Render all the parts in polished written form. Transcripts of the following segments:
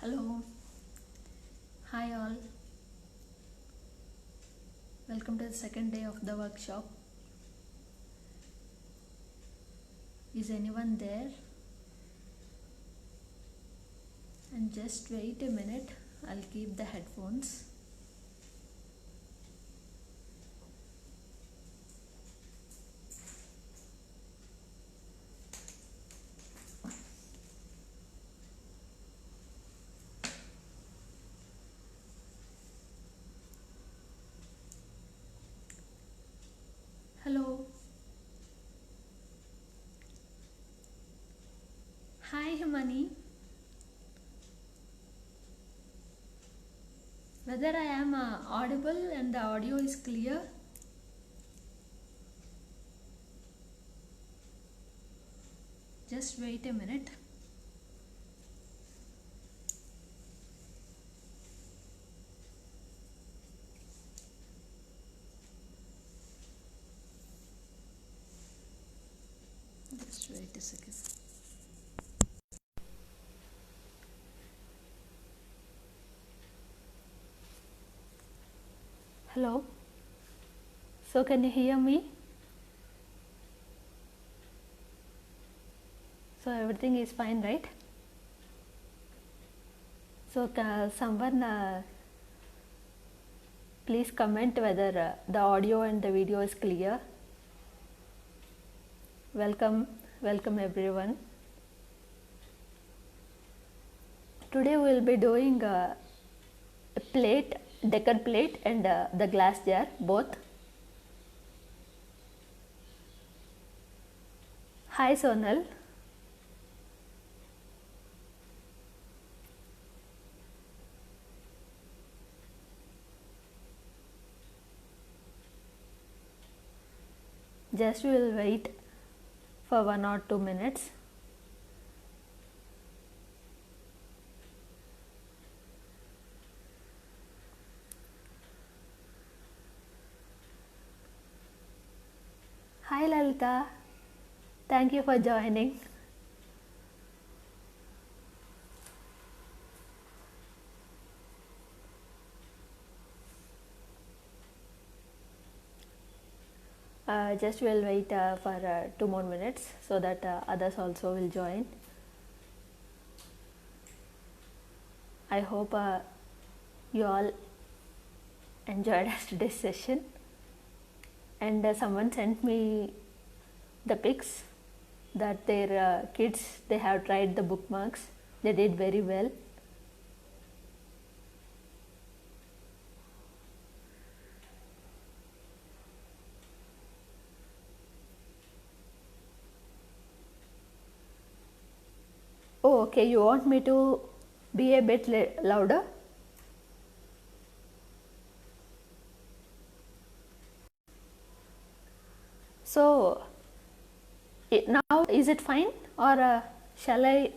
Hello, hi all. Welcome to the second day of the workshop. Is anyone there? And just wait a minute, I'll keep the headphones. Hello. Hi Himani. Whether I am audible and the audio is clear? Just wait a minute. Just wait a second. Hello. So can you hear me? So everything is fine, right? So someone please comment whether the audio and the video is clear. Welcome everyone. Today we will be doing a plate, decor plate and the glass jar both. Hi Sonal. Just we will wait for 1 or 2 minutes. Hi Lalita. Thank you for joining. Just we'll wait for 2 more minutes so that others also will join. I hope you all enjoyed today's session, and someone sent me the pics that their kids, they have tried the bookmarks, they did very well. Oh, okay, you want me to be a bit louder? So now is it fine, or shall I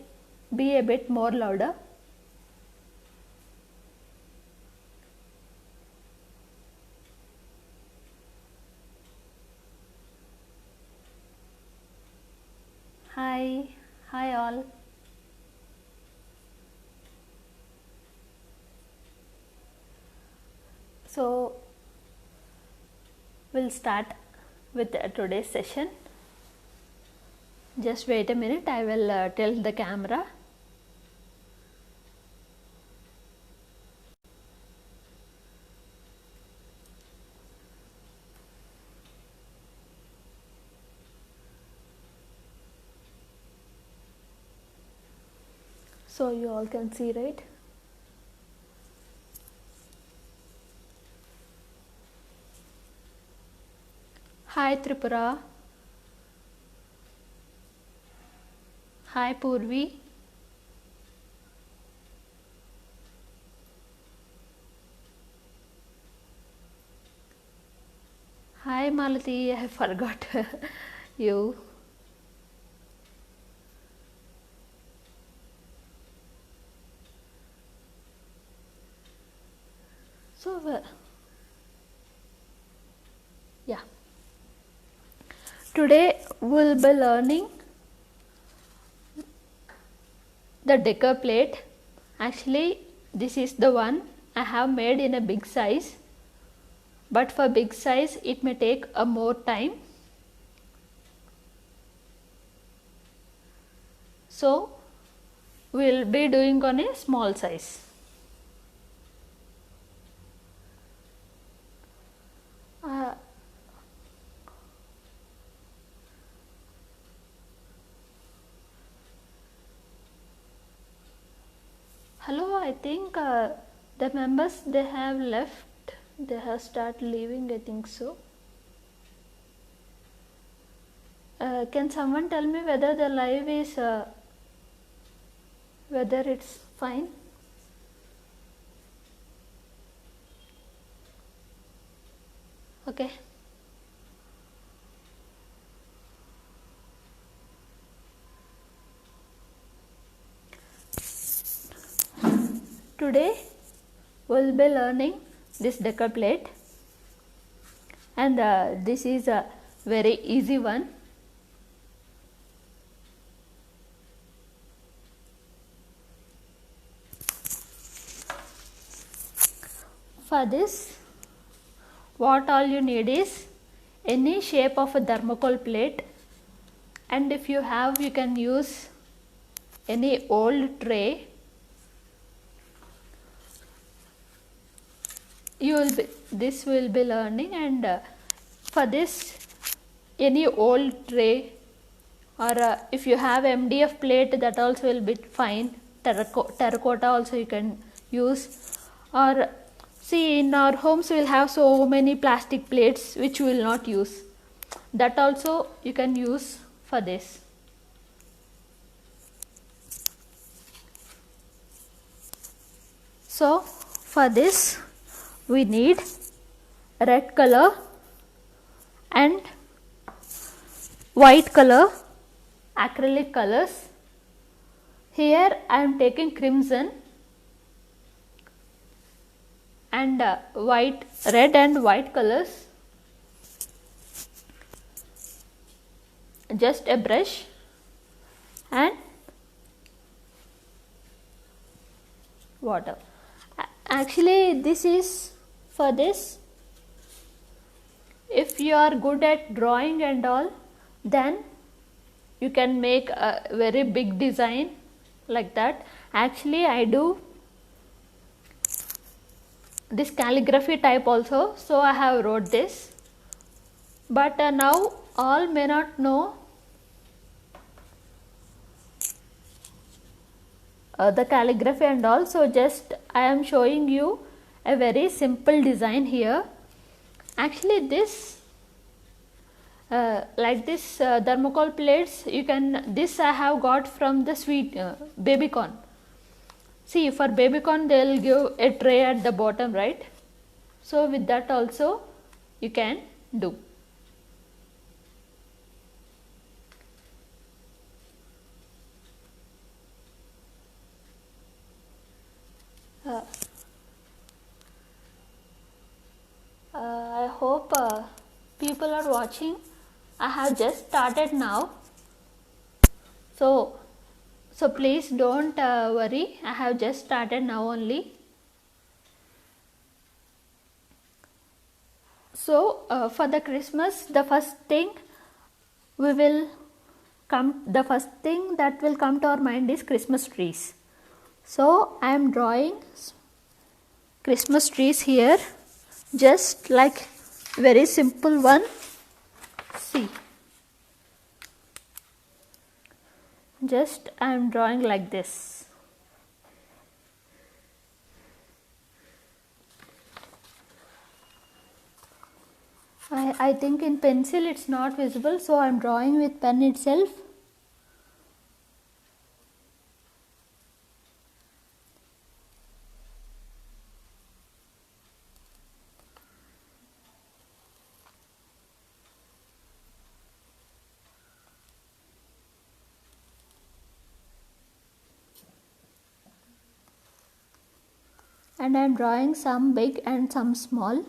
be a bit more louder? Hi all. So we'll start with today's session. Just wait a minute, I will tilt the camera. So you all can see, right? Hi Tripura. Hi Purvi. Hi Malati, I forgot you. So yeah, today we'll be learning the decor plate Actually, this is the one I have made in a big size, but for big size it may take a more time. So we will be doing on a small size. Hello, I think the members, they have left, they have started leaving, I think so. Can someone tell me whether the live is whether it's fine? Okay. Today we'll be learning this decor plate, and this is a very easy one. For this, what all you need is any shape of a thermocol plate, and if you have, you can use any old tray. This will be learning, and for this, any old tray, or if you have MDF plate, that also will be fine. Terracotta also you can use, or see, in our homes we will have so many plastic plates which we will not use, that also you can use for this. So for this we need red color and white color acrylic colors. Here I am taking crimson and red and white colors. Just a brush and water. Actually, this is for this. If you are good at drawing and all, then you can make a very big design like that. Actually, I do this calligraphy type also, so I have wrote this, but now all may not know the calligraphy and all, so just I am showing you a very simple design here. Actually, this like this thermocol plates, you can, this I have got from the sweet baby corn. See, for baby corn they will give a tray at the bottom, right? So with that also you can do. I hope people are watching. I have just started now, so please don't worry. I have just started now only. So for the Christmas, the first thing that will come to our mind is Christmas trees. So I am drawing Christmas trees here, just like very simple one. See, just I am drawing like this. I think in pencil it's not visible, so I am drawing with pen itself. And I am drawing some big and some small.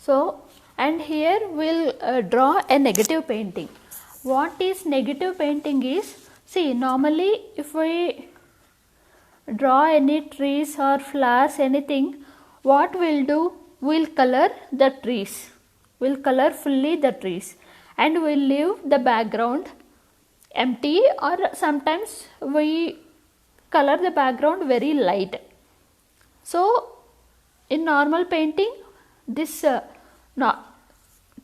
So, and here we'll draw a negative painting. What is negative painting is, see, normally if we draw any trees or flowers, anything, what we'll do, we'll color the trees, we'll color fully the trees, and we'll leave the background empty, or sometimes we color the background very light. So in normal painting, this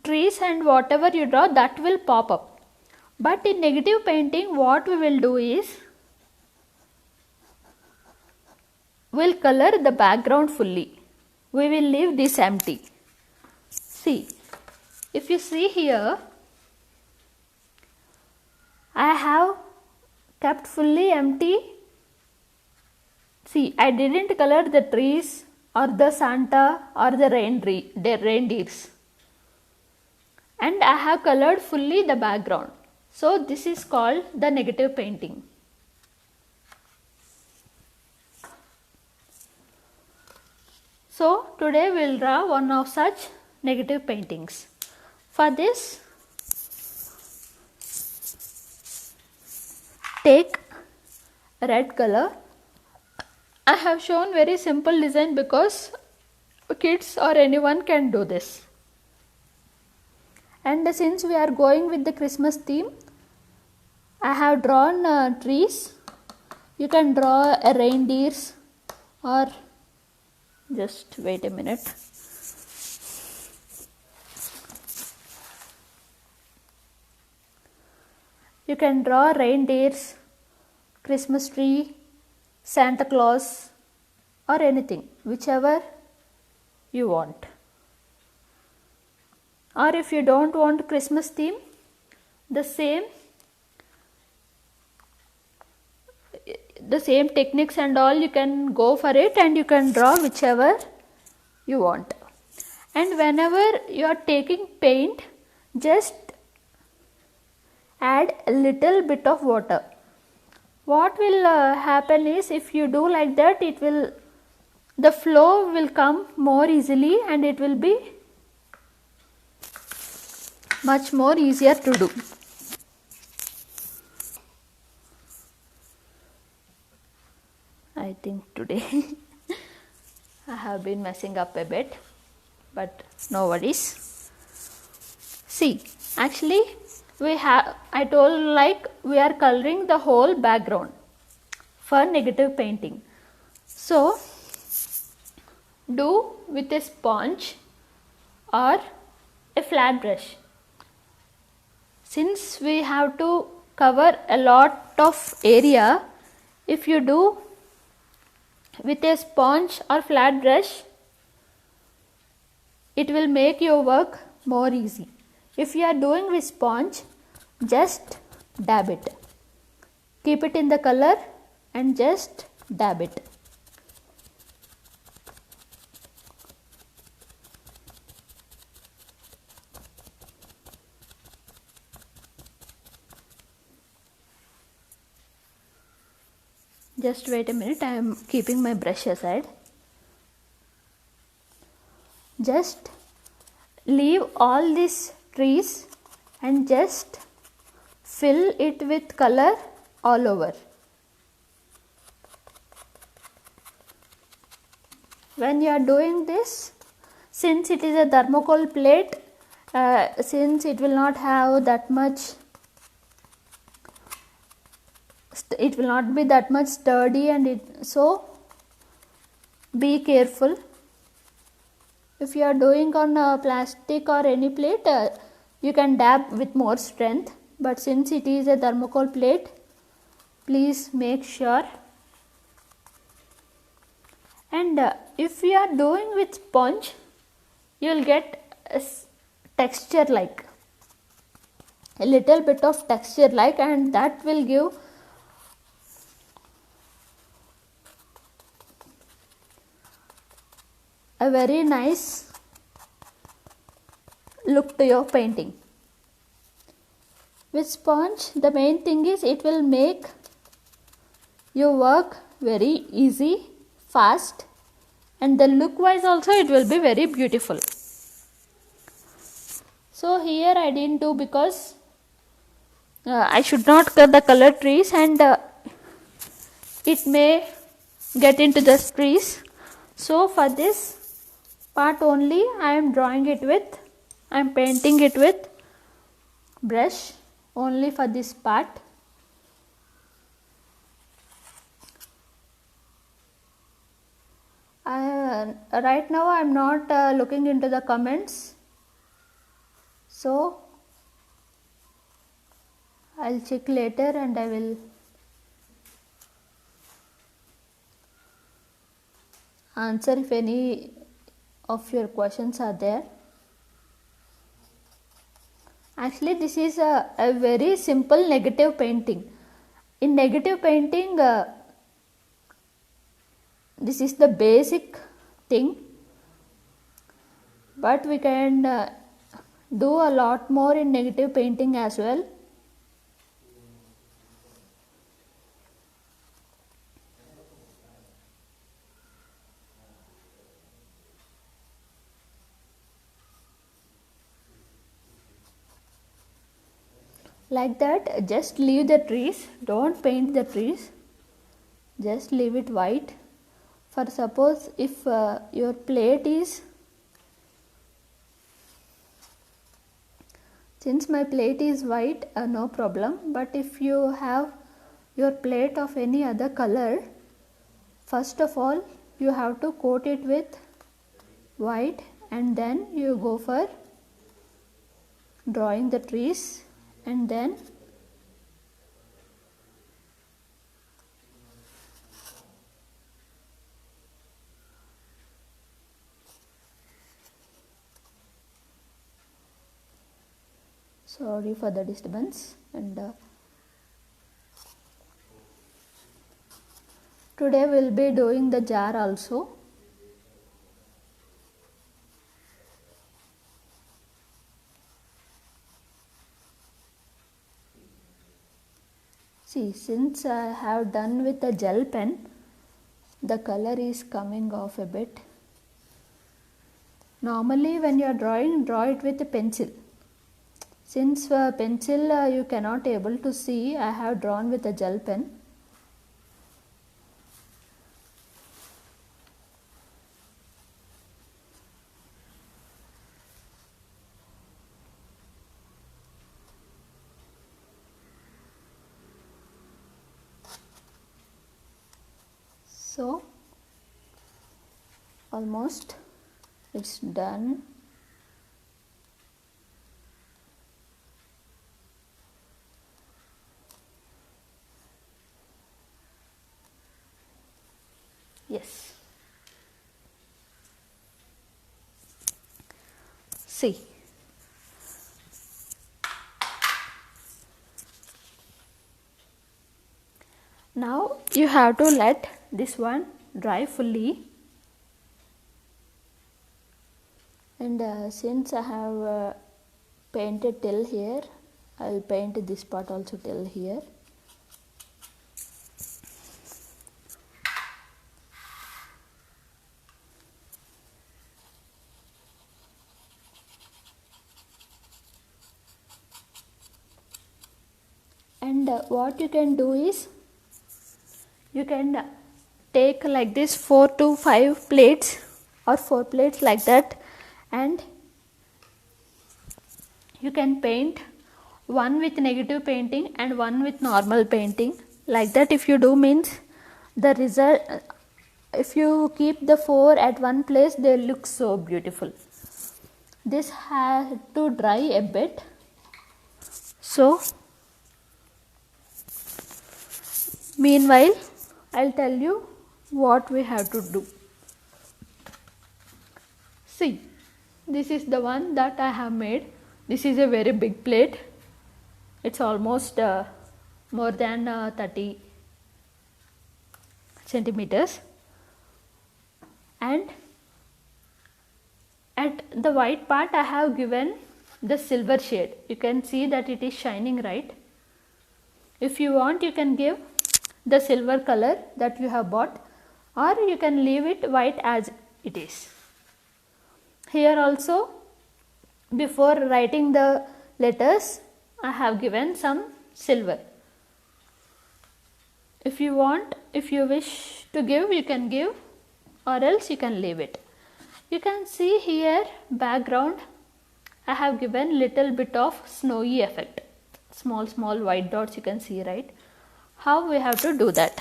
trees and whatever you draw, that will pop up. But in negative painting, what we will do is, we'll color the background fully. We will leave this empty. See, if you see here, I have kept fully empty. See, I didn't color the trees or the Santa or the reindeers. And I have colored fully the background. So this is called the negative painting. So today we will draw one of such negative paintings. For this, take red color. I have shown very simple design because kids or anyone can do this. And since we are going with the Christmas theme, I have drawn trees. You can draw reindeers, or just wait a minute. You can draw reindeers, Christmas tree, Santa Claus, or anything, whichever you want. Or if you don't want Christmas theme, the same techniques and all, you can go for it and you can draw whichever you want. And whenever you are taking paint, just add a little bit of water. What will happen is, if you do like that, the flow will come more easily and it will be much more easier to do. I think today I have been messing up a bit, but no worries. See, actually I told like we are coloring the whole background for negative painting. So do with a sponge or a flat brush. Since we have to cover a lot of area, if you do with a sponge or flat brush, it will make your work more easy. If you are doing with sponge, just dab it. Keep it in the color and just dab it. Just wait a minute, I am keeping my brush aside. Just leave all these trees and just fill it with color all over. When you are doing this, since it is a thermocol plate, since it will not have that much, it will not be that much sturdy, and so be careful. If you are doing on a plastic or any plate, you can dab with more strength, but since it is a thermocol plate, please make sure. And if you are doing with sponge, you will get a texture like, a little bit of texture like, and that will give a very nice look to your painting. With sponge, the main thing is it will make your work very easy, fast, and the look wise also it will be very beautiful. So here I didn't do because I should not cut the color trees, and it may get into the trees. So for this part only I am painting it with brush only for this part. Right now I am not looking into the comments, so I'll check later and I will answer if any of your questions are there. Actually this is a very simple negative painting. In negative painting this is the basic thing, but we can do a lot more in negative painting as well. Like that, just leave the trees, don't paint the trees, just leave it white. For suppose if your plate is, since my plate is white, no problem, but if you have your plate of any other color, first of all you have to coat it with white and then you go for drawing the trees, and then sorry for the disturbance. And today we'll be doing the jar also. See, since I have done with a gel pen, the color is coming off a bit. Normally when you are drawing, draw it with a pencil. Since pencil you cannot able to see, I have drawn with a gel pen. So almost it's done. Yes. See. Now you have to let this one dry fully, and since I have painted till here, I will paint this part also till here. And what you can do is, you can take like this 4 to 5 plates or 4 plates like that, and you can paint one with negative painting and one with normal painting. Like that if you do means the result, if you keep the 4 at one place, they look so beautiful. This has to dry a bit, so meanwhile I'll tell you what we have to do. See, this is the one that I have made. This is a very big plate. It's almost more than 30 centimeters, and at the white part I have given the silver shade. You can see that it is shining, right? If you want, you can give the silver color that you have bought, or you can leave it white as it is. Here also before writing the letters I have given some silver. If you want, if you wish to give, you can give, or else you can leave it. You can see here background I have given little bit of snowy effect, small white dots you can see, right? How we have to do that?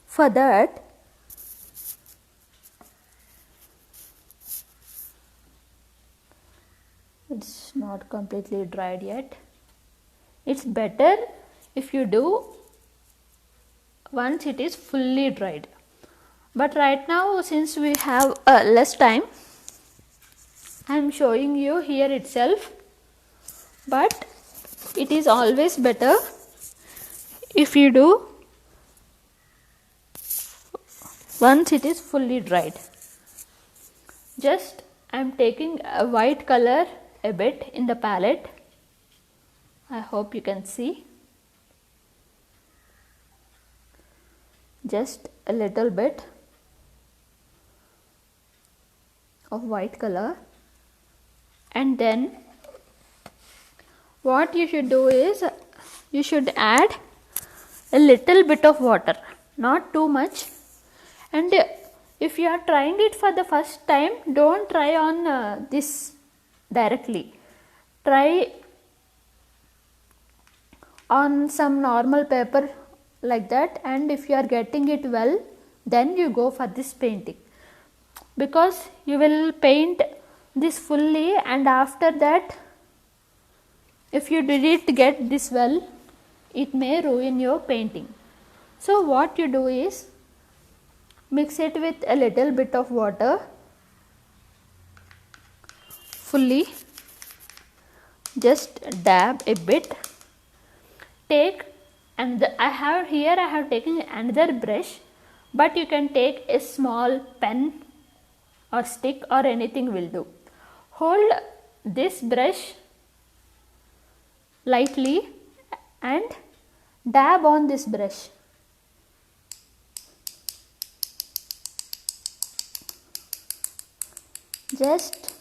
For that, it's not completely dried yet. It's better if you do once it is fully dried. But right now, since we have less time, I am showing you here itself. But it is always better if you do once it is fully dried. Just I am taking a white color a bit in the palette. I hope you can see. Just a little bit of white color, and then what you should do is you should add a little bit of water, not too much. And if you are trying it for the first time, don't try on this directly. Try on some normal paper like that, and if you are getting it well, then you go for this painting, because you will paint this fully, and after that if you didn't get this well, it may ruin your painting. So what you do is mix it with a little bit of water fully, just dab a bit. Take, and I have taken another brush, but you can take a small pen or stick or anything will do. Hold this brush lightly and dab on this brush. Just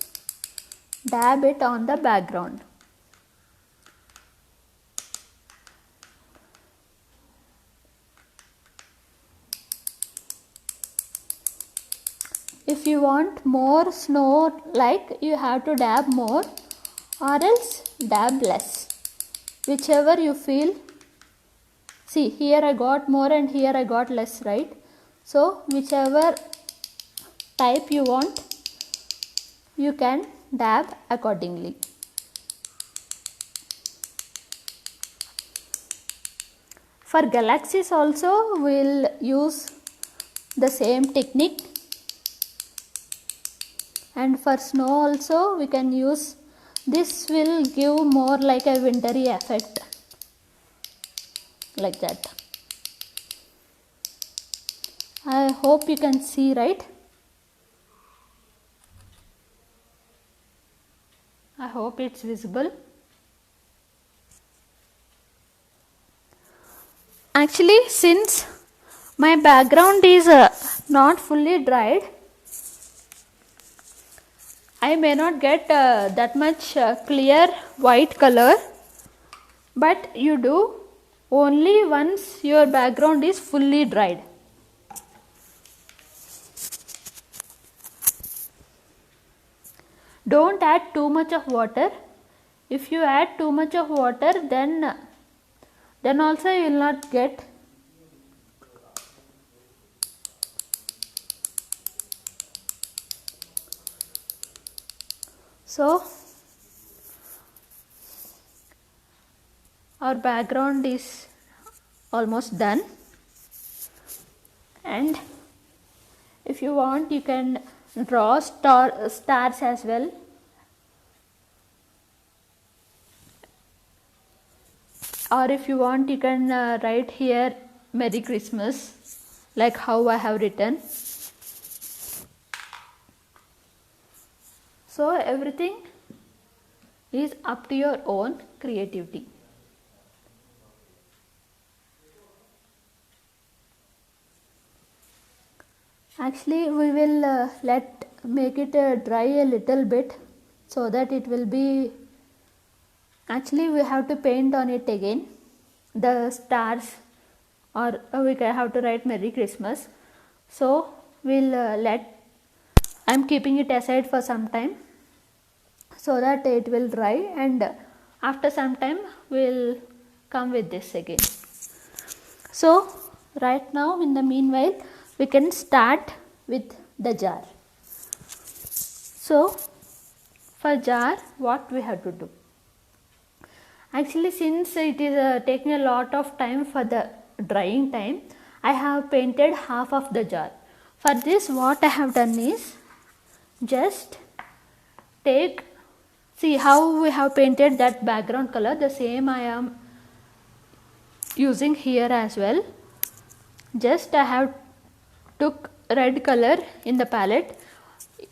dab it on the background. If you want more snow like, you have to dab more, or else dab less, whichever you feel. See, here I got more and here I got less, right? So whichever type you want, you can dab accordingly. For galaxies also we will use the same technique, and for snow also we can use. This will give more like a wintry effect, like that. I hope you can see, right? I hope it's visible. Actually, since my background is not fully dried, I may not get that much clear white color, but you do only once your background is fully dried. Don't add too much of water. If you add too much of water, then also you will not get. So our background is almost done, and if you want you can draw stars as well. Or if you want, you can write here Merry Christmas, like how I have written. So everything is up to your own creativity. Actually, we will make it dry a little bit so that it will be, actually we have to paint on it again the stars, or we can have to write Merry Christmas. So we'll I'm keeping it aside for some time so that it will dry, and after some time we'll come with this again. So right now, in the meanwhile, we can start with the jar. So for jar, what we have to do? Actually, since it is taking a lot of time for the drying time, I have painted half of the jar. For this, what I have done is just see how we have painted that background color, the same I am using here as well. Just I have took red color in the palette.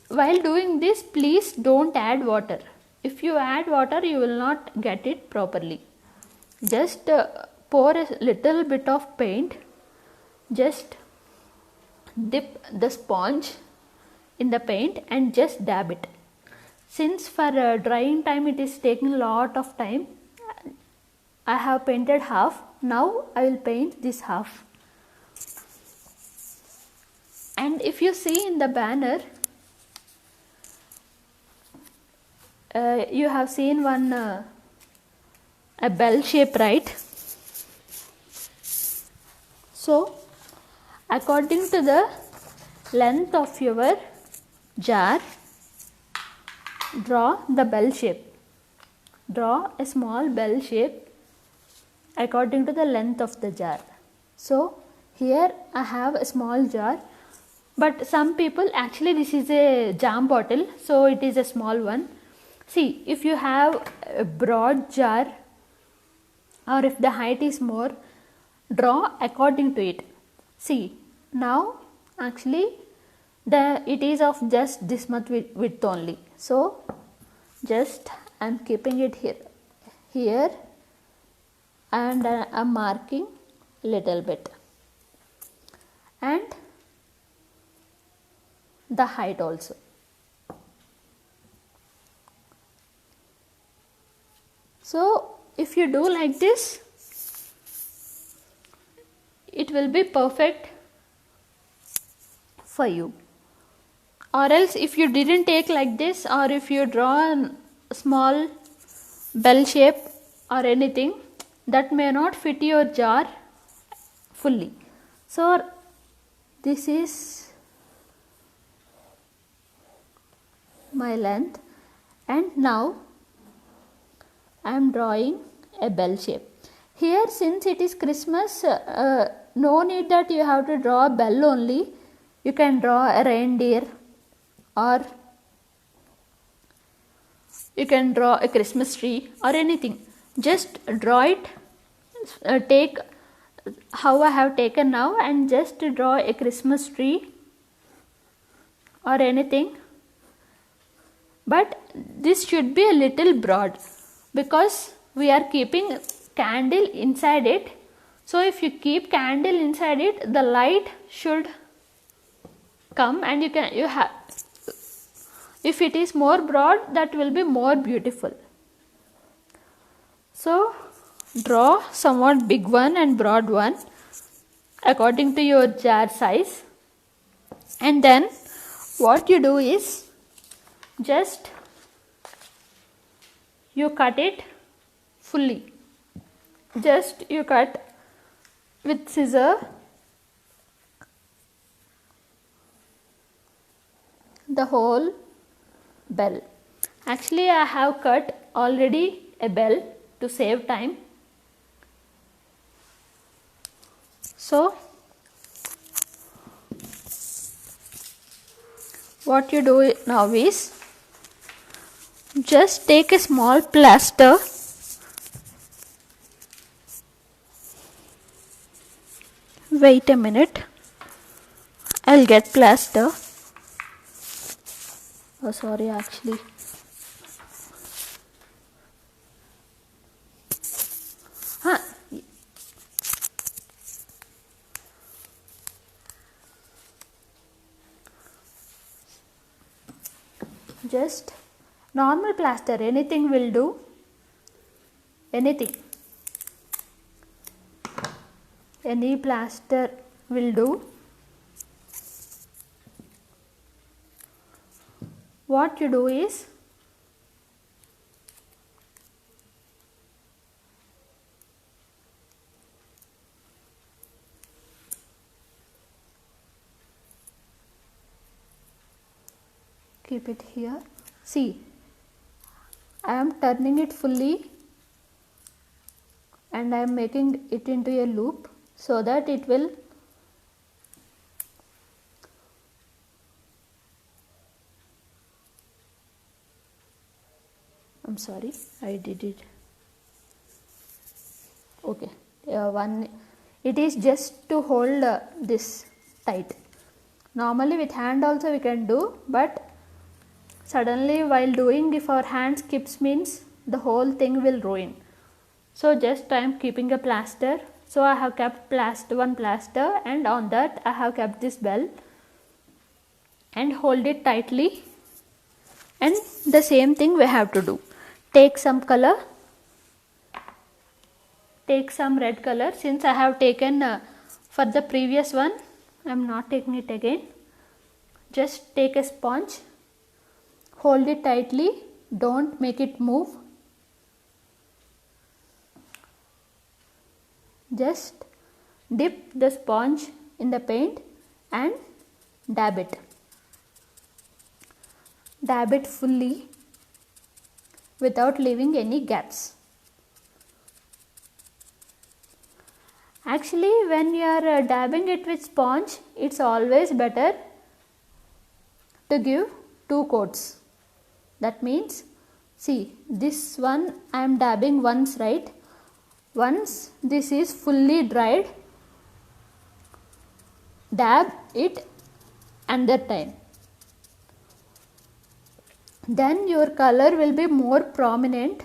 While doing this, please don't add water. If you add water, you will not get it properly. Just pour a little bit of paint, just dip the sponge in the paint and just dab it. Since for drying time it is taking a lot of time, I have painted half. Now I will paint this half. And if you see in the banner, you have seen one a bell shape, right? So according to the length of your jar, draw the bell shape. Draw a small bell shape according to the length of the jar. So here I have a small jar, but some people, actually this is a jam bottle, so it is a small one. See, if you have a broad jar, or if the height is more, draw according to it. See, now actually it is of just this much width only. So just I am keeping it here, and I am marking little bit, and the height also. So if you do like this, it will be perfect for you. Or else if you didn't take like this, or if you draw a small bell shape or anything, that may not fit your jar fully. So this is my length, and now I am drawing a bell shape. Here, since it is Christmas, no need that you have to draw a bell only. You can draw a reindeer, or you can draw a Christmas tree or anything. Just draw it, take how I have taken now, and just draw a Christmas tree or anything. But this should be a little broad, because we are keeping candle inside it. So if you keep candle inside it, the light should come, and you have, if it is more broad, that will be more beautiful. So draw somewhat big one and broad one according to your jar size, and then what you do is just you cut it fully. Just you cut with scissor the whole bell. Actually, I have cut already a bell to save time. So what you do now is just take a small plaster, wait a minute, I'll get plaster. Oh sorry, actually just Normal plaster, anything will do, anything, any plaster will do. What you do is, keep it here. See, I am turning it fully and I am making it into a loop so that it will I'm sorry, I did it. Okay, it is just to hold this tight. Normally with hand also we can do, but suddenly while doing, if our hand skips, means the whole thing will ruin. So just I am keeping a plaster. So I have kept one plaster, and on that I have kept this bell and hold it tightly. And the same thing we have to do. Take some color, take some red color. Since I have taken for the previous one, I am not taking it again. Just take a sponge, hold it tightly, don't make it move. Just dip the sponge in the paint and dab it. Dab it fully without leaving any gaps. Actually, when you are dabbing it with sponge, it's always better to give 2 coats. That means, see, this one I am dabbing once, right? Once this is fully dried, dab it another time. Then your color will be more prominent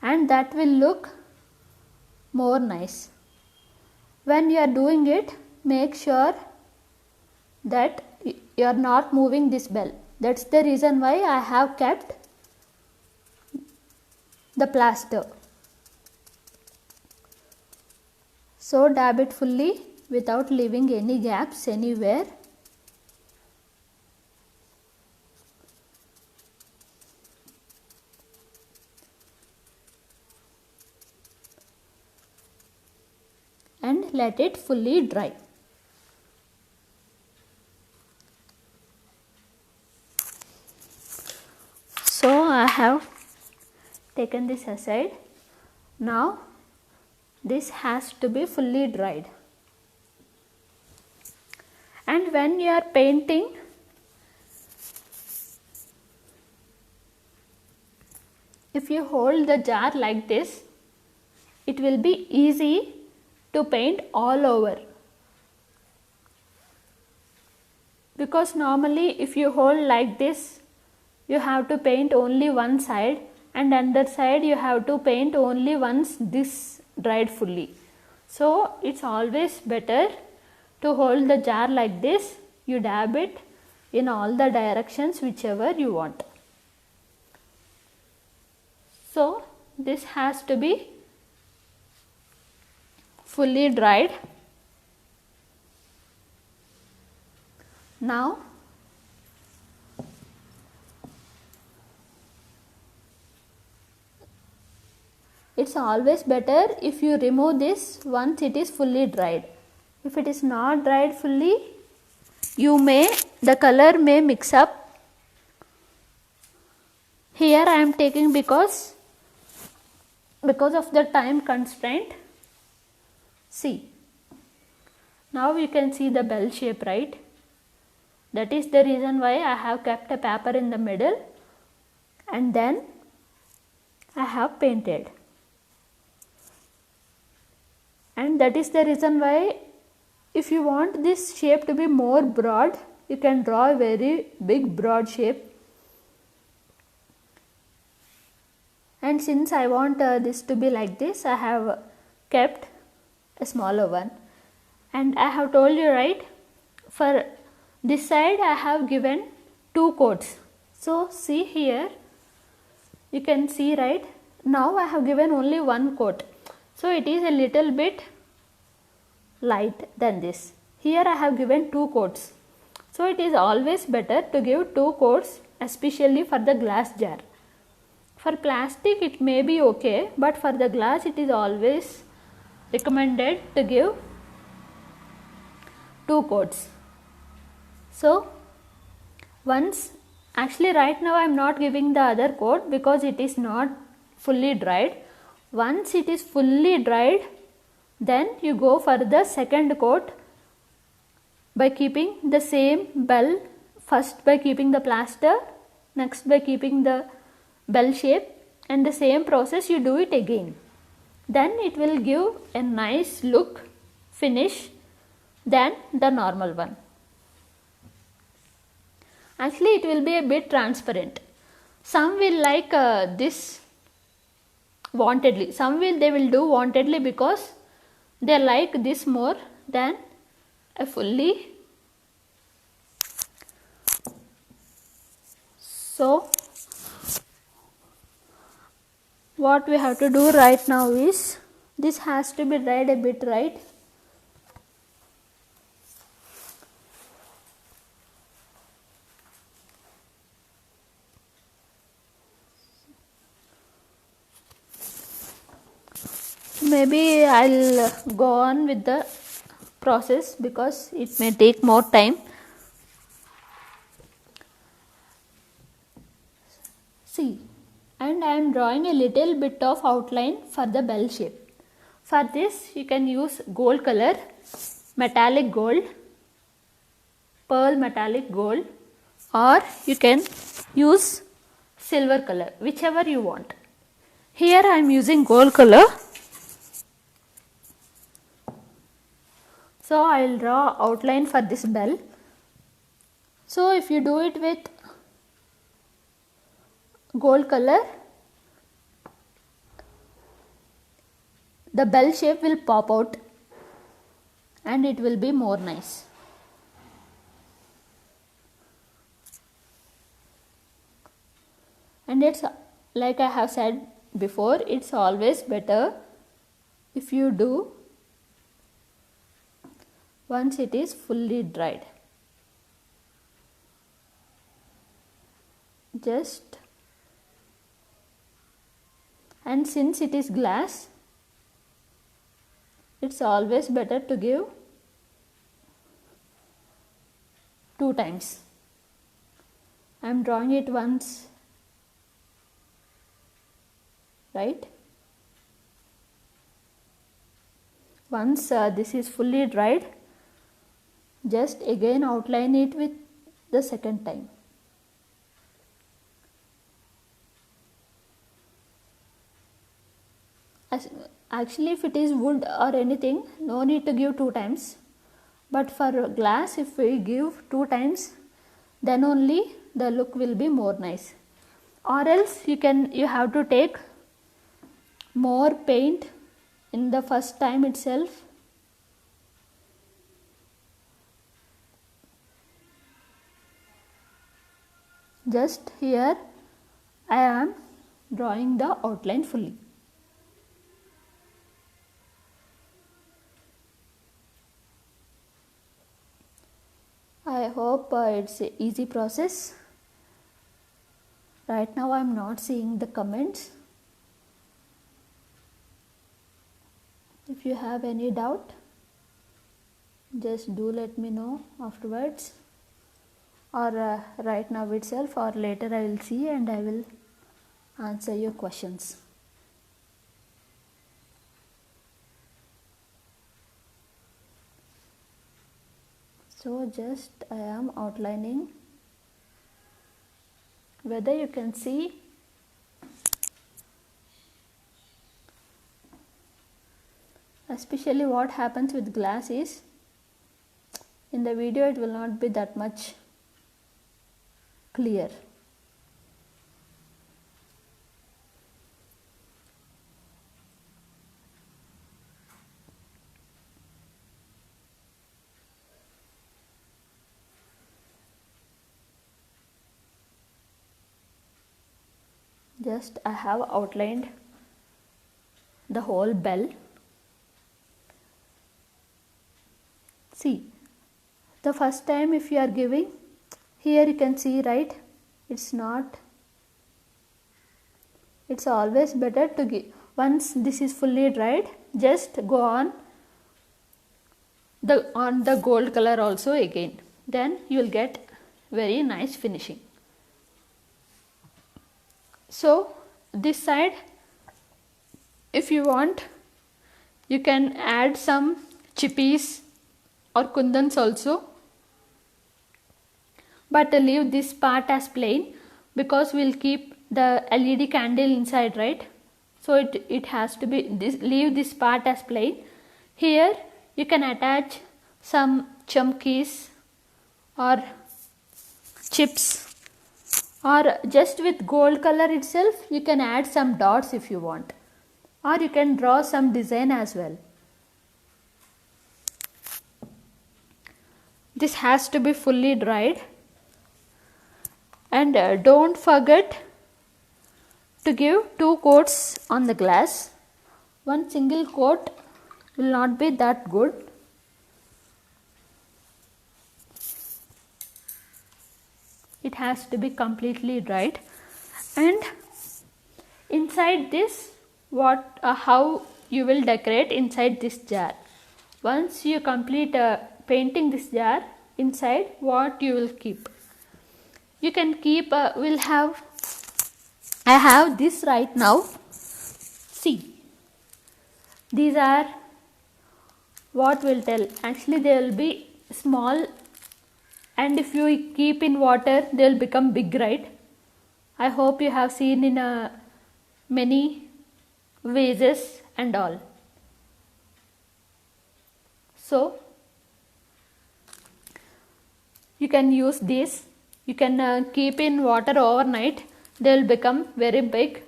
and that will look more nice. When you are doing it, make sure that you are not moving this bell. That's the reason why I have kept the plaster. So dab it fully without leaving any gaps anywhere. And let it fully dry. So I have taken this aside. Now this has to be fully dried. And when you are painting, if you hold the jar like this, it will be easy to paint all over. Because normally if you hold like this, you have to paint only one side, and another side you have to paint only once this dried fully. So it's always better to hold the jar like this. You dab it in all the directions whichever you want. So this has to be fully dried. Now it's always better if you remove this once it is fully dried. If it is not dried fully, the color may mix up. Here I am taking because of the time constraint. See, now you can see the bell shape, right? That is the reason why I have kept a paper in the middle and then I have painted. And that is the reason why, if you want this shape to be more broad, you can draw a very big broad shape. And since I want this to be like this, I have kept a smaller one. And I have told you, right, for this side I have given 2 coats. So see here, You can see, right? Now I have given only one coat, so it is a little bit light than this. Here I have given two coats, so it is always better to give two coats, especially for the glass jar. For plastic it may be okay, but for the glass it is always recommended to give two coats. So once, actually right now I am not giving the other coat because it is not fully dried. Once it is fully dried, then you go for the second coat by keeping the same bell, first by keeping the plaster, next by keeping the bell shape, and the same process you do it again. Then it will give a nice look, finish than the normal one. Actually it will be a bit transparent. Some will like this wantedly, they will do wantedly because they like this more than a fully. So what we have to do right now is, this has to be dried a bit, right? Maybe I'll go on with the process because it may take more time. See, and I am drawing a little bit of outline for the bell shape. For this you can use gold color, metallic gold, pearl metallic gold, or you can use silver color, whichever you want. Here I am using gold color. So I will draw outline for this bell. So if you do it with gold color, the bell shape will pop out and it will be more nice. And it's like I have said before, it's always better if you do once it is fully dried. And since it is glass, it's always better to give two times. I am drawing it once, right? Once this is fully dried, just again outline it with the second time. Actually if it is wood or anything, no need to give two times, but for glass if we give two times, then only the look will be more nice. Or else you have to take more paint in the first time itself. Just here I am drawing the outline fully. I hope it's an easy process. Right now I am not seeing the comments. If you have any doubt, just do let me know afterwards, or right now itself, or later I will see and I will answer your questions. So just I am outlining. Whether you can see, especially what happens with glass is, in the video it will not be that much clear. Just I have outlined the whole bell. See, the first time if you are giving, here you can see, right, it's always better to give. Once this is fully dried, just go on the gold color also again, then you will get very nice finishing. So this side, if you want, you can add some chippies or kundans also, but leave this part as plain because we'll keep the LED candle inside, right? So it has to be this, leave this part as plain. Here you can attach some chumkis or chips, or just with gold color itself you can add some dots if you want, or you can draw some design as well. This has to be fully dried, and don't forget to give 2 coats on the glass. One single coat will not be that good. It has to be completely dried. And inside this, how you will decorate inside this jar. Once you complete painting this jar, inside what you will keep. You can keep, I have this right now. See, these are what will tell. Actually they will be small, and if you keep in water they will become big, right? I hope you have seen in many vases and all. So you can use this. You can keep in water overnight, they will become very big,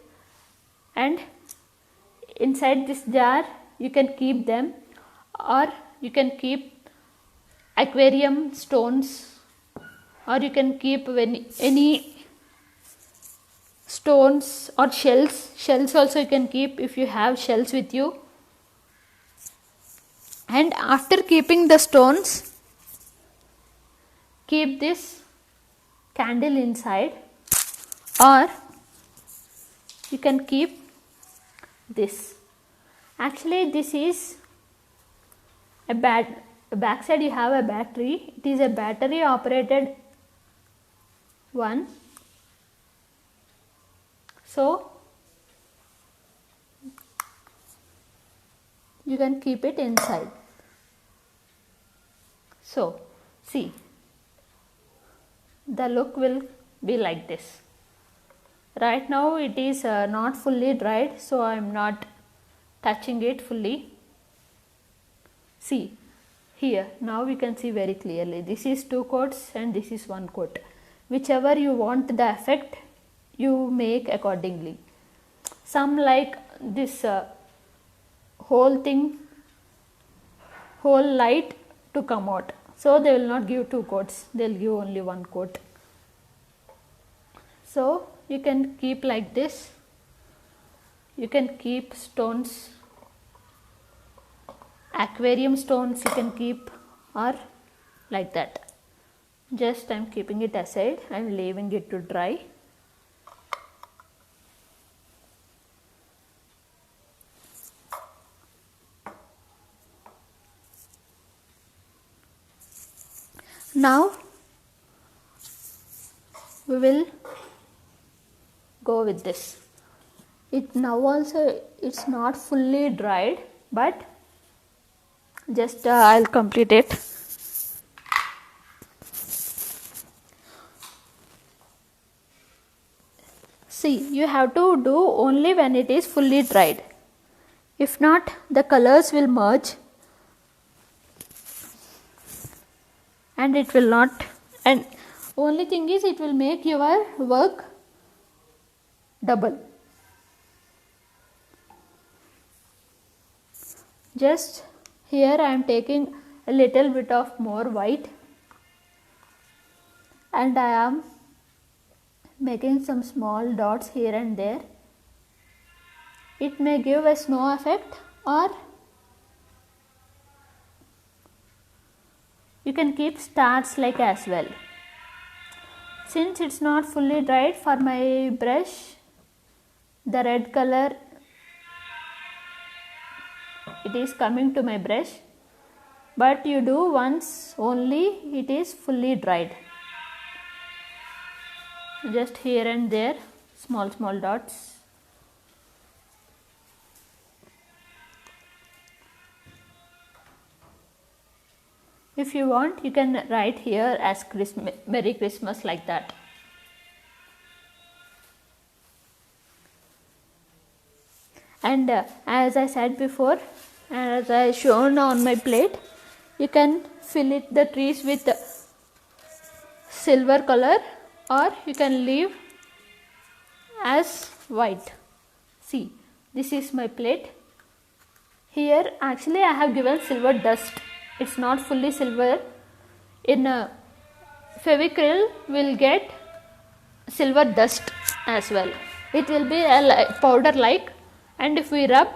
and inside this jar you can keep them, or you can keep aquarium stones, or you can keep any stones or shells also you can keep if you have shells with you. And after keeping the stones, keep this candle inside, or you can keep this. Actually this is a backside you have a battery. It is a battery operated one. So you can keep it inside. So see, the look will be like this. Right now it is not fully dried, so I am not touching it fully. See here, now we can see very clearly, this is 2 coats and this is 1 coat. Whichever you want the effect, you make accordingly. Some like this whole light to come out, so they will not give 2 coats, they will give only 1 coat. So you can keep like this. You can keep stones, aquarium stones you can keep, or like that. Just I am keeping it aside and leaving it to dry. Now we will go with this. It now also it's not fully dried, but just I'll complete it. See, you have to do only when it is fully dried. If not, the colors will merge and it will not, and only thing is it will make your work double. Just here I am taking a little bit of more white, and I am making some small dots here and there. It may give a snow effect, or you can keep stars like as well. Since it's not fully dried, for my brush the red color it is coming to my brush, but you do once only it is fully dried. Just here and there small dots. If you want, you can write here as Merry Christmas like that. And as I said before, and as I shown on my plate, you can fill the trees with silver color, or you can leave as white. See, this is my plate. Here actually I have given silver dust. It's not fully silver. In Fevicryl will get silver dust as well. It will be a powder like, and if we rub,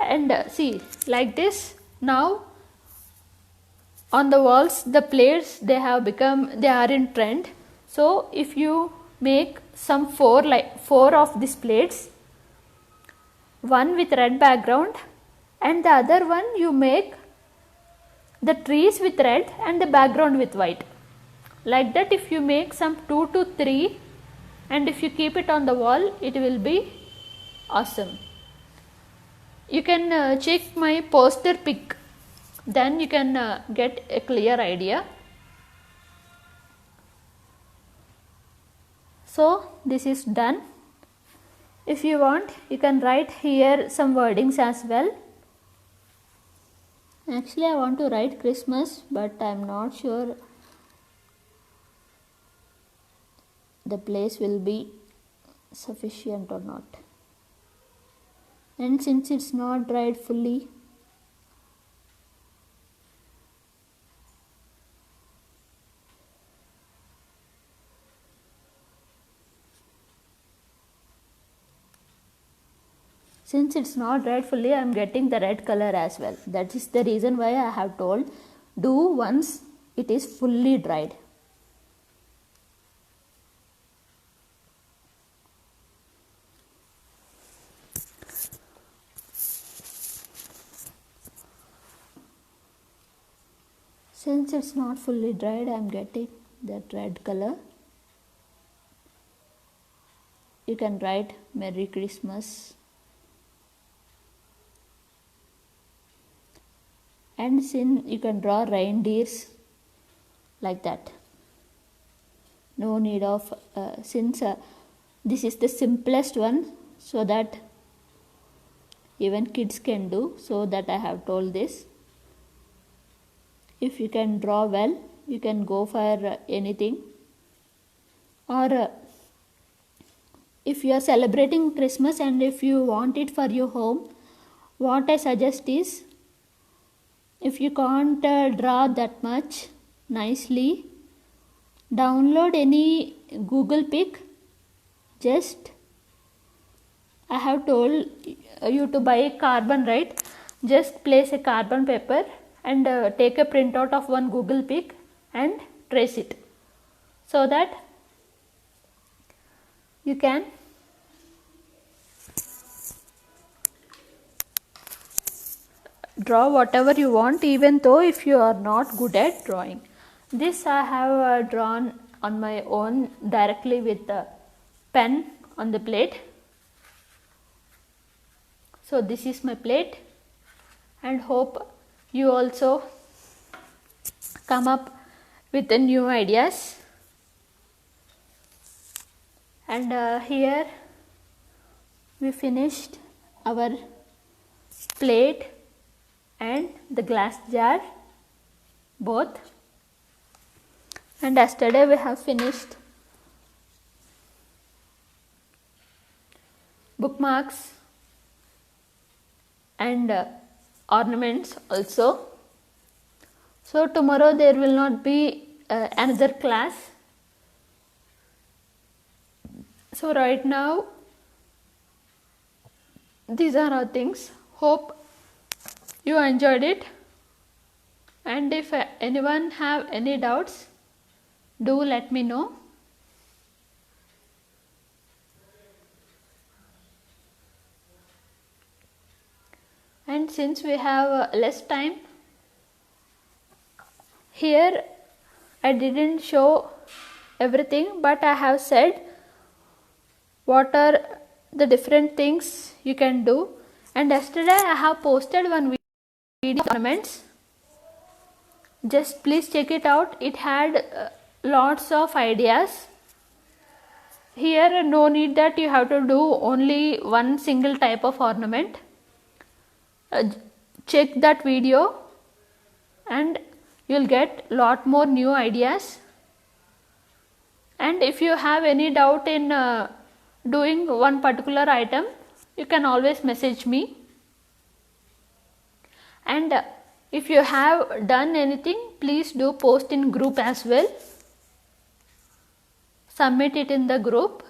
and see like this, now on the walls the plates they are in trend. So if you make some four of these plates, one with red background and the other one you make the trees with red and the background with white. Like that, if you make some 2 to 3 and if you keep it on the wall, it will be awesome. You can check my poster pic, then you can get a clear idea. So this is done. If you want, you can write here some wordings as well. Actually I want to write Christmas, but I am not sure the place will be sufficient or not. And since it's not dried fully, I am getting the red color as well. That is the reason why I have told do once it is fully dried. Since it's not fully dried, I am getting that red color. You can write Merry Christmas. And since you can draw reindeers like that. No need of, since this is the simplest one, so that even kids can do, so that I have told this. If you can draw well, you can go for anything. Or if you are celebrating Christmas and if you want it for your home, what I suggest is, if you can't draw that much nicely, download any Google pic. Just I have told you to buy carbon, right? Just place a carbon paper and take a printout of one Google pic and trace it, so that you can draw whatever you want, even though if you are not good at drawing. This I have drawn on my own directly with the pen on the plate. So this is my plate, and hope you also come up with the new ideas. And here we finished our plate and the glass jar both. And yesterday we have finished bookmarks and ornaments also. So tomorrow there will not be another class. So right now these are our things. Hope you enjoyed it, and if anyone have any doubts, do let me know. And since we have less time, here I didn't show everything, but I have said what are the different things you can do. And yesterday I have posted one video ornaments. Just please check it out. It had lots of ideas. Here no need that you have to do only one single type of ornament. Check that video and you'll get lot more new ideas. And if you have any doubt in doing one particular item, you can always message me. And if you have done anything, please do post in group as well. Submit it in the group.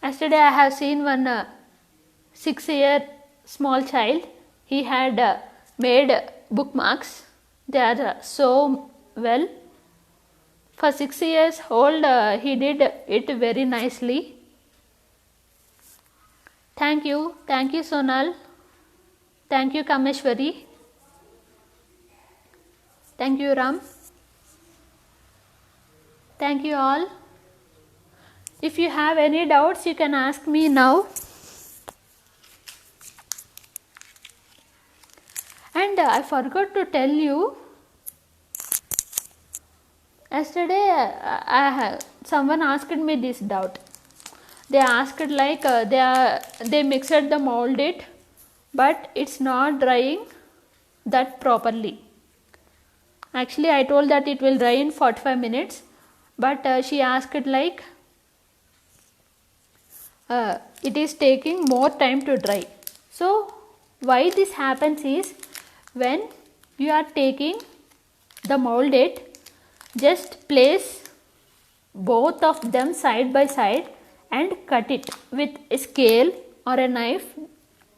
Yesterday I have seen one 6-year small child. He had made bookmarks. They are so well. For 6 years old, he did it very nicely. Thank you Sonal. Thank you Kameshwari. Thank you Ram. Thank you all. If you have any doubts, you can ask me now. And I forgot to tell you, yesterday someone asked me this doubt. They asked like they mixed the mold it, but it's not drying that properly. Actually I told that it will dry in 45 minutes, but she asked like it is taking more time to dry. So why this happens is, when you are taking the molded, just place both of them side by side and cut it with a scale or a knife.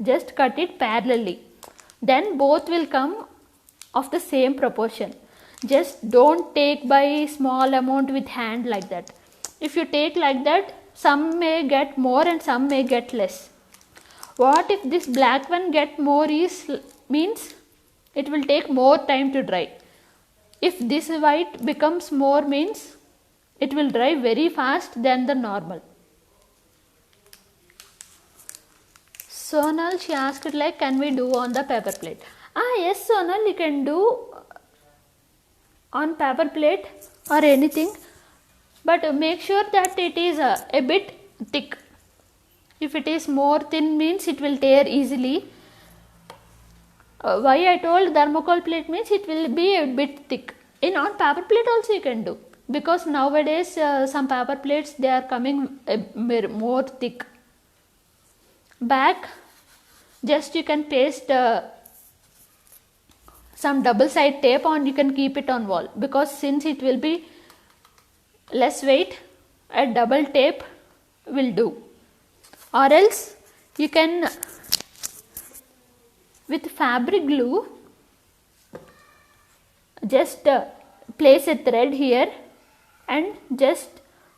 Just cut it parallelly, then both will come of the same proportion. Just don't take by small amount with hand like that. If you take like that, some may get more and some may get less. What if this black one get more means it will take more time to dry. If this white becomes more means it will dry very fast than the normal. Sonal, she asked like, can we do on the paper plate? Yes Sonal, you can do on paper plate or anything, but make sure that it is a bit thick. If it is more thin means it will tear easily. Why I told thermocol plate means it will be a bit thick. In on paper plate also you can do, because nowadays some paper plates they are coming more thick. Back, just you can paste some double side tape and you can keep it on wall, because since it will be less weight, a double tape will do. Or else you can, with fabric glue, just place a thread here and just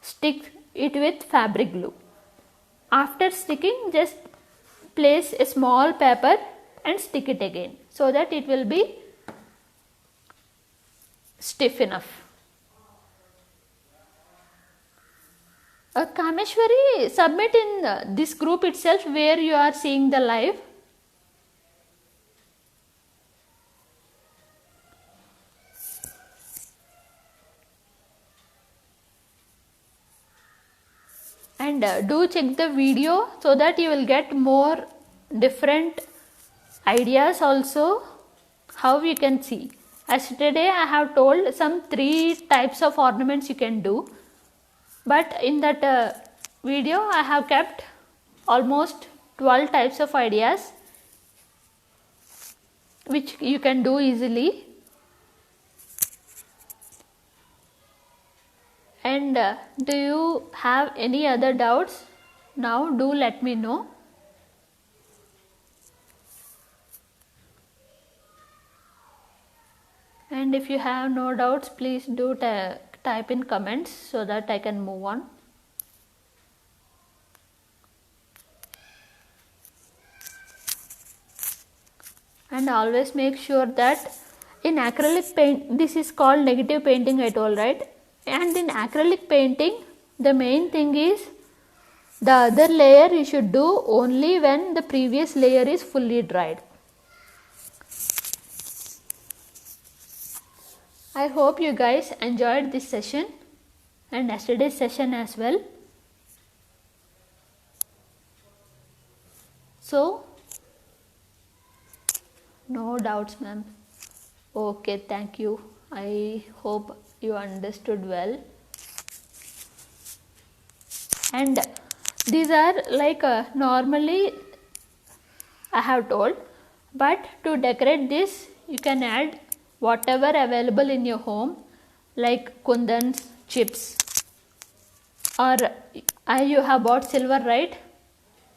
stick it with fabric glue. After sticking, just place a small paper and stick it again, so that it will be stiff enough. Kameshwari, submit in this group itself where you are seeing the live. And do check the video so that you will get more different ideas also how you can see. Yesterday I have told some 3 types of ornaments you can do, but in that video I have kept almost 12 types of ideas. which you can do easily. And do you have any other doubts? Now do let me know. And if you have no doubts, please do type in comments so that I can move on. And always make sure that in acrylic paint, this is called negative painting, I told, right? And in acrylic painting, the main thing is the other layer you should do only when the previous layer is fully dried. I hope you guys enjoyed this session and yesterday's session as well. So, no doubts, ma'am. Okay, thank you. I hope you understood well. And these are like normally I have told, but to decorate this you can add whatever available in your home, like kundans, chips, or you have bought silver, right?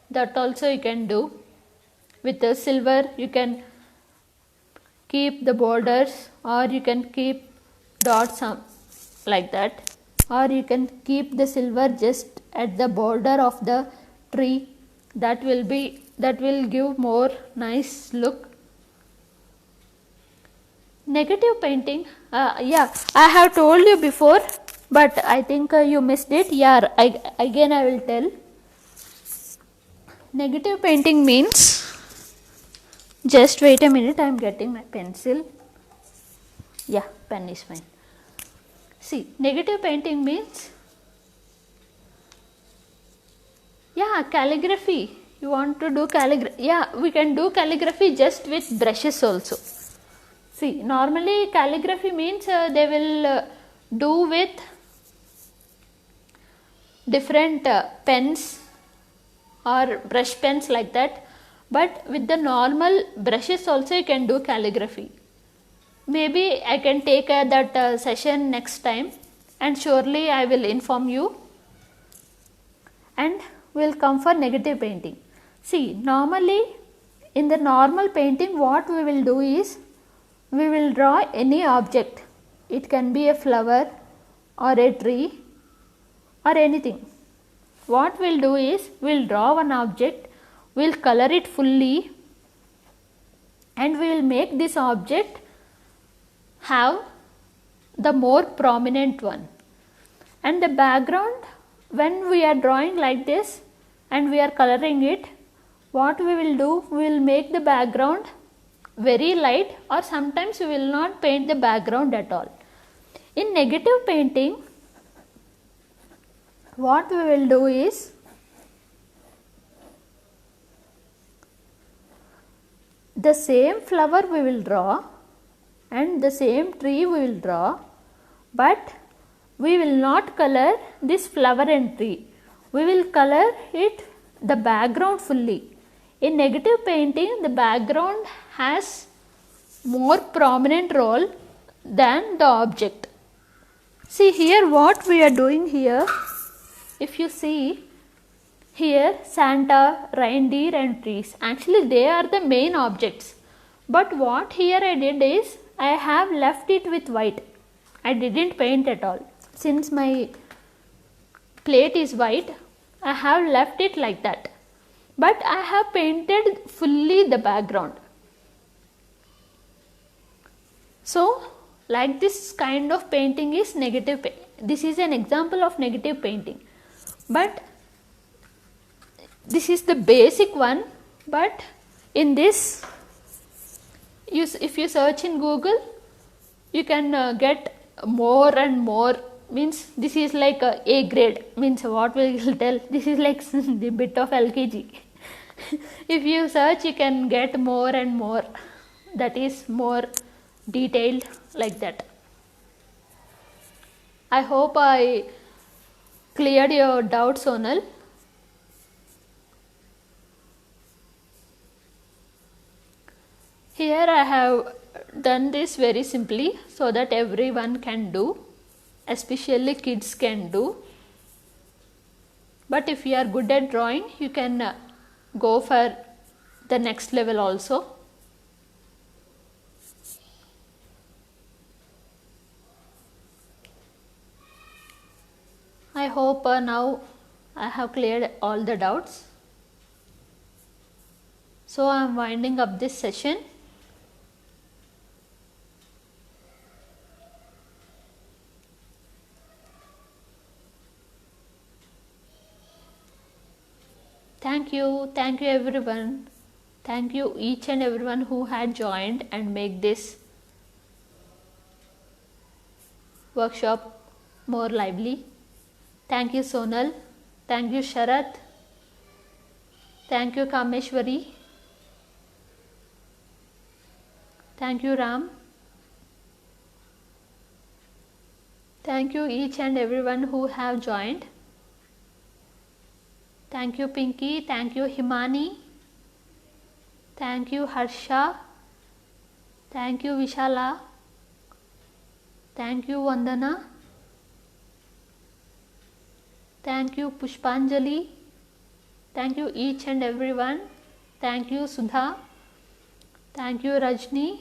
That also you can do. With the silver you can keep the borders, or you can keep dots like that, or you can keep the silver just at the border of the tree. That will give more nice look. Negative painting, yeah, I have told you before, but I think you missed it. Yeah, again I will tell. Negative painting means, just wait a minute, I am getting my pencil. Yeah, pen is fine. See, negative painting means, yeah, calligraphy. You want to do calligraphy? Yeah, we can do calligraphy just with brushes also. See, normally calligraphy means they will do with different pens or brush pens like that, but with the normal brushes also you can do calligraphy. Maybe I can take that session next time, and surely I will inform you, and we will come for negative painting. See, normally in the normal painting what we will do is, we will draw any object. It can be a flower or a tree or anything. What we will do is, we will draw one object, we will color it fully, and we will make this object have the more prominent one. And the background, when we are drawing like this and we are coloring it, what we will do, we will make the background very light, or sometimes we will not paint the background at all. In negative painting, what we will do is, the same flower we will draw and the same tree we will draw, but we will not color this flower and tree. We will color it, the background fully. In negative painting, the background has more prominent role than the object. See here what we are doing here. If you see here, Santa, reindeer and trees, actually they are the main objects. But what here I did is, I have left it with white. I didn't paint at all. Since my plate is white, I have left it like that. But I have painted fully the background. So, like this kind of painting is negative painting. This is an example of negative painting. But this is the basic one. But in this, if you search in Google, you can get more and more. Means this is like A grade. Means what will tell? This is like the bit of LKG. If you search, you can get more and more. That is more detailed like that. I hope I cleared your doubts, Sonal. Here Here I have done this very simply so that everyone can do, especially kids can do. But if you are good at drawing, you can go for the next level also. I hope now I have cleared all the doubts. So I am winding up this session. Thank you everyone. Thank you each and everyone who had joined and make this workshop more lively. Thank you Sonal. Thank you Sharat. Thank you Kameshwari. Thank you Ram. Thank you each and everyone who have joined. Thank you Pinky. Thank you Himani. Thank you Harsha. Thank you Vishala. Thank you Vandana. Thank you Pushpanjali. Thank you each and everyone. Thank you Sudha. Thank you Rajni.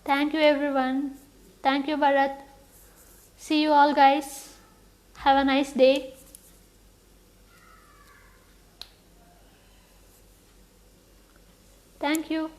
Thank you everyone. Thank you Bharat. See you all guys. Have a nice day. Thank you.